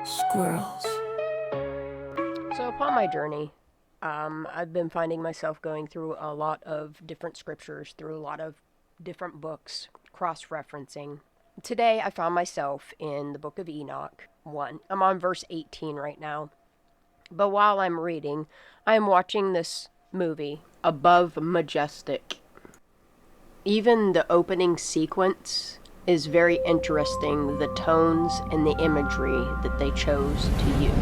Squirrels. So upon my journey, I've been finding myself going through a lot of different scriptures, through a lot of different books, cross-referencing. Today, I found myself in the book of Enoch 1. I'm on verse 18 right now. But while I'm reading, I am watching this movie, Above Majestic. Even the opening sequence is very interesting, the tones and the imagery that they chose to use.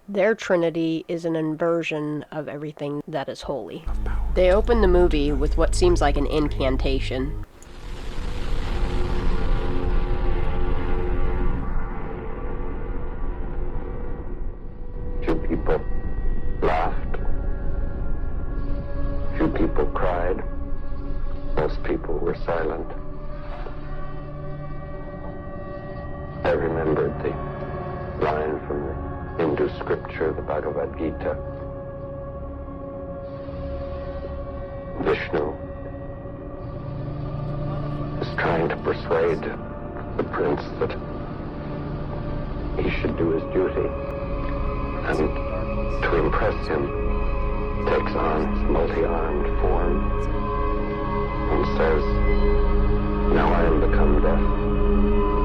Their Trinity is an inversion of everything that is holy. They open the movie with what seems like an incantation. Few people laughed. Few people cried. Most people were silent. I remembered the line from the Hindu scripture, the Bhagavad Gita. Vishnu is trying to persuade the prince that he should do his duty, and to impress him takes on his multi-armed form and says, "Now I am become death,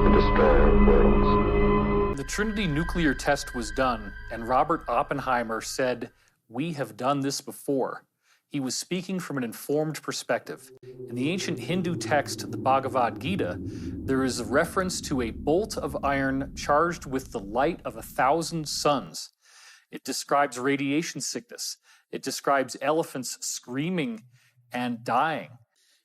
the destroyer of worlds." The Trinity nuclear test was done, and Robert Oppenheimer said, "We have done this before." He was speaking from an informed perspective. In the ancient Hindu text, the Bhagavad Gita, there is a reference to a bolt of iron charged with the light of 1,000 suns. It describes radiation sickness. It describes elephants screaming and dying.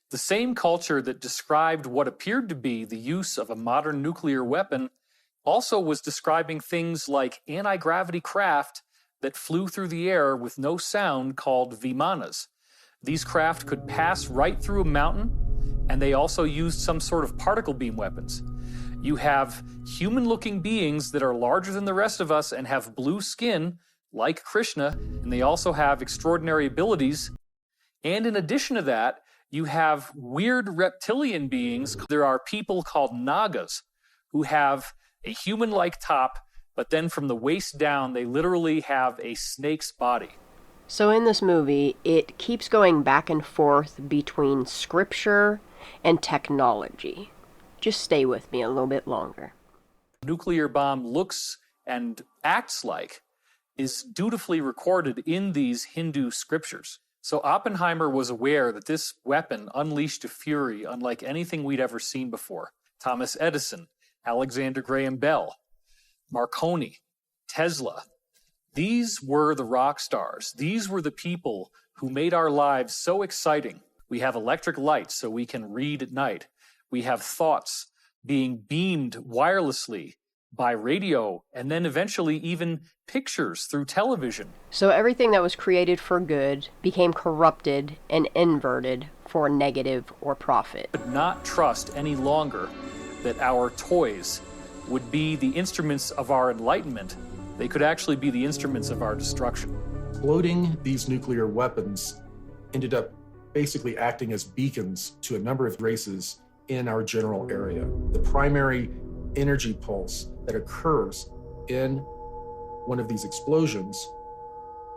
The same culture that described what appeared to be the use of a modern nuclear weapon also was describing things like anti-gravity craft that flew through the air with no sound called vimanas. These craft could pass right through a mountain, and they also used some sort of particle beam weapons. You have human-looking beings that are larger than the rest of us and have blue skin, like Krishna, and they also have extraordinary abilities. And in addition to that, you have weird reptilian beings. There are people called Nagas who have a human-like top, but then from the waist down, they literally have a snake's body. So in this movie, it keeps going back and forth between scripture and technology. Just stay with me a little bit longer. Nuclear bomb looks and acts like is dutifully recorded in these Hindu scriptures. So Oppenheimer was aware that this weapon unleashed a fury unlike anything we'd ever seen before. Thomas Edison, Alexander Graham Bell, Marconi, Tesla. These were the rock stars. These were the people who made our lives so exciting. We have electric lights so we can read at night. We have thoughts being beamed wirelessly by radio, and then eventually even pictures through television. So everything that was created for good became corrupted and inverted for negative or profit. But not trust any longer that our toys would be the instruments of our enlightenment. They could actually be the instruments of our destruction. Exploding these nuclear weapons ended up basically acting as beacons to a number of races in our general area. The primary energy pulse that occurs in one of these explosions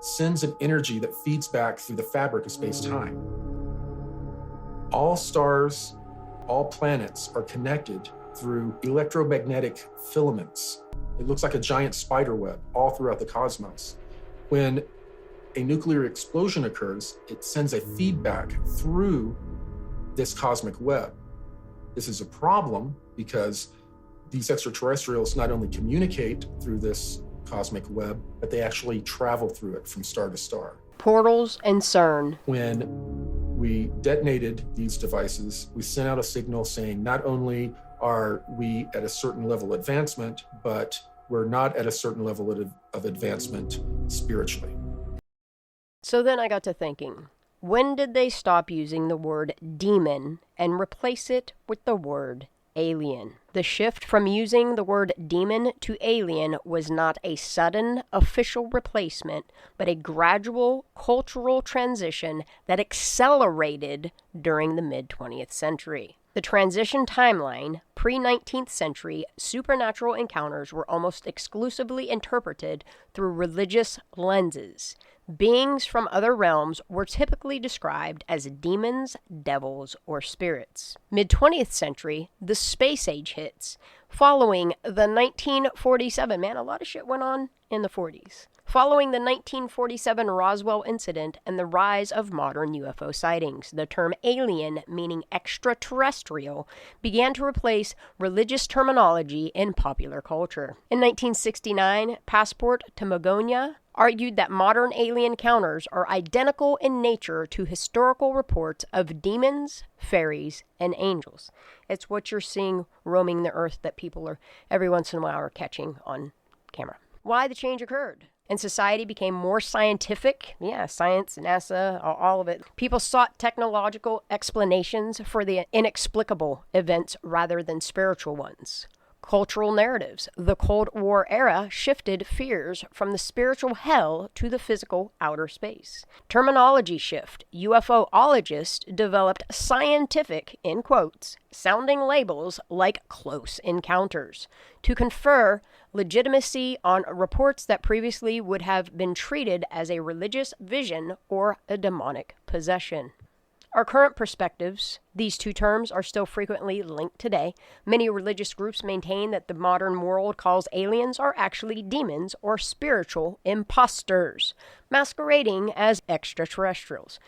sends an energy that feeds back through the fabric of space-time. All stars, all planets are connected through electromagnetic filaments. It looks like a giant spider web all throughout the cosmos. When a nuclear explosion occurs, it sends a feedback through this cosmic web. This is a problem because these extraterrestrials not only communicate through this cosmic web, but they actually travel through it from star to star. Portals and CERN. When we detonated these devices, we sent out a signal saying not only are we at a certain level of advancement, but we're not at a certain level of advancement spiritually. So then I got to thinking, when did they stop using the word demon and replace it with the word alien? The shift from using the word demon to alien was not a sudden official replacement, but a gradual cultural transition that accelerated during the mid-20th century. The transition timeline, pre-19th century, supernatural encounters were almost exclusively interpreted through religious lenses. Beings from other realms were typically described as demons, devils, or spirits. Mid-20th century, the space age hits. Following the 1947, man, a lot of shit went on in the 40s. Following the 1947 Roswell incident and the rise of modern UFO sightings, the term alien, meaning extraterrestrial, began to replace religious terminology in popular culture. In 1969, Passport to Magonia argued that modern alien encounters are identical in nature to historical reports of demons, fairies, and angels. It's what you're seeing roaming the earth that people are every once in a while are catching on camera. Why the change occurred? And society became more scientific. Yeah, science, NASA, all of it. People sought technological explanations for the inexplicable events rather than spiritual ones. Cultural narratives. The Cold War era shifted fears from the spiritual hell to the physical outer space. Terminology shift. UFOologists developed scientific, in quotes, sounding labels like close encounters to confer legitimacy on reports that previously would have been treated as a religious vision or a demonic possession. Our current perspectives, these two terms are still frequently linked today. Many religious groups maintain that the modern world calls aliens are actually demons or spiritual imposters, masquerading as extraterrestrials.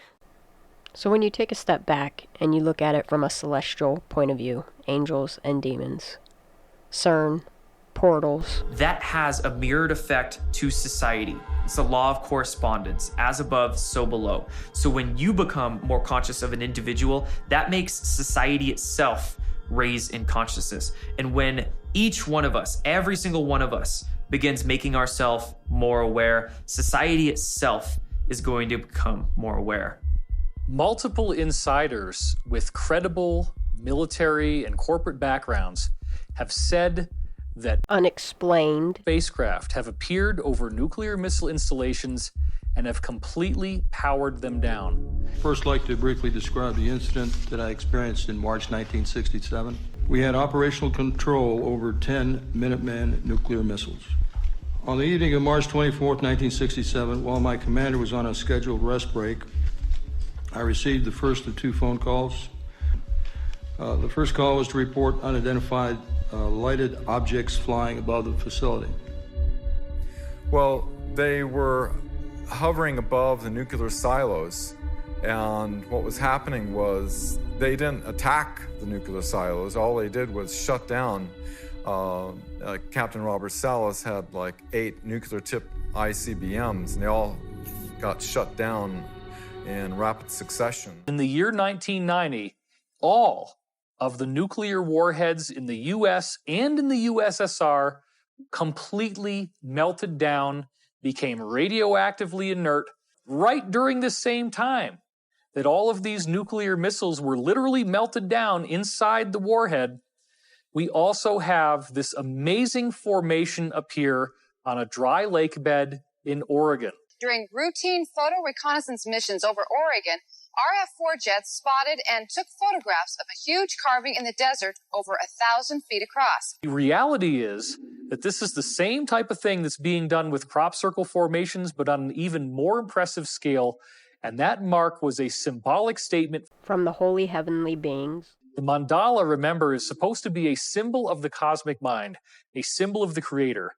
So when you take a step back and you look at it from a celestial point of view, angels and demons, CERN, portals. That has a mirrored effect to society. It's the law of correspondence, as above, so below. So when you become more conscious of an individual, that makes society itself raise in consciousness. And when each one of us, every single one of us, begins making ourselves more aware, society itself is going to become more aware. Multiple insiders with credible military and corporate backgrounds have said that unexplained spacecraft have appeared over nuclear missile installations and have completely powered them down. First, I'd like to briefly describe the incident that I experienced in March 1967. We had operational control over 10 Minuteman nuclear missiles. On the evening of March 24, 1967, while my commander was on a scheduled rest break, I received the first of two phone calls. The first call was to report unidentified lighted objects flying above the facility. Well, they were hovering above the nuclear silos, and what was happening was they didn't attack the nuclear silos. All they did was shut down. Captain Robert Salas had like 8 nuclear-tipped ICBMs, and they all got shut down in rapid succession. In the year 1990, all of the nuclear warheads in the U.S. and in the USSR completely melted down, became radioactively inert, right during the same time that all of these nuclear missiles were literally melted down inside the warhead. We also have this amazing formation appear on a dry lake bed in Oregon. During routine photo reconnaissance missions over Oregon, RF-4 jets spotted and took photographs of a huge carving in the desert over 1,000 feet across. The reality is that this is the same type of thing that's being done with crop circle formations, but on an even more impressive scale. And that mark was a symbolic statement from the holy heavenly beings. The mandala, remember, is supposed to be a symbol of the cosmic mind, a symbol of the creator,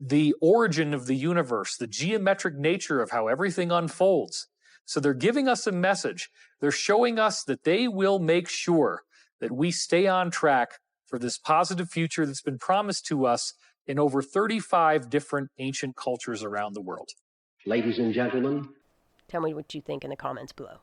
the origin of the universe, the geometric nature of how everything unfolds. So they're giving us a message. They're showing us that they will make sure that we stay on track for this positive future that's been promised to us in over 35 different ancient cultures around the world. Ladies and gentlemen, tell me what you think in the comments below.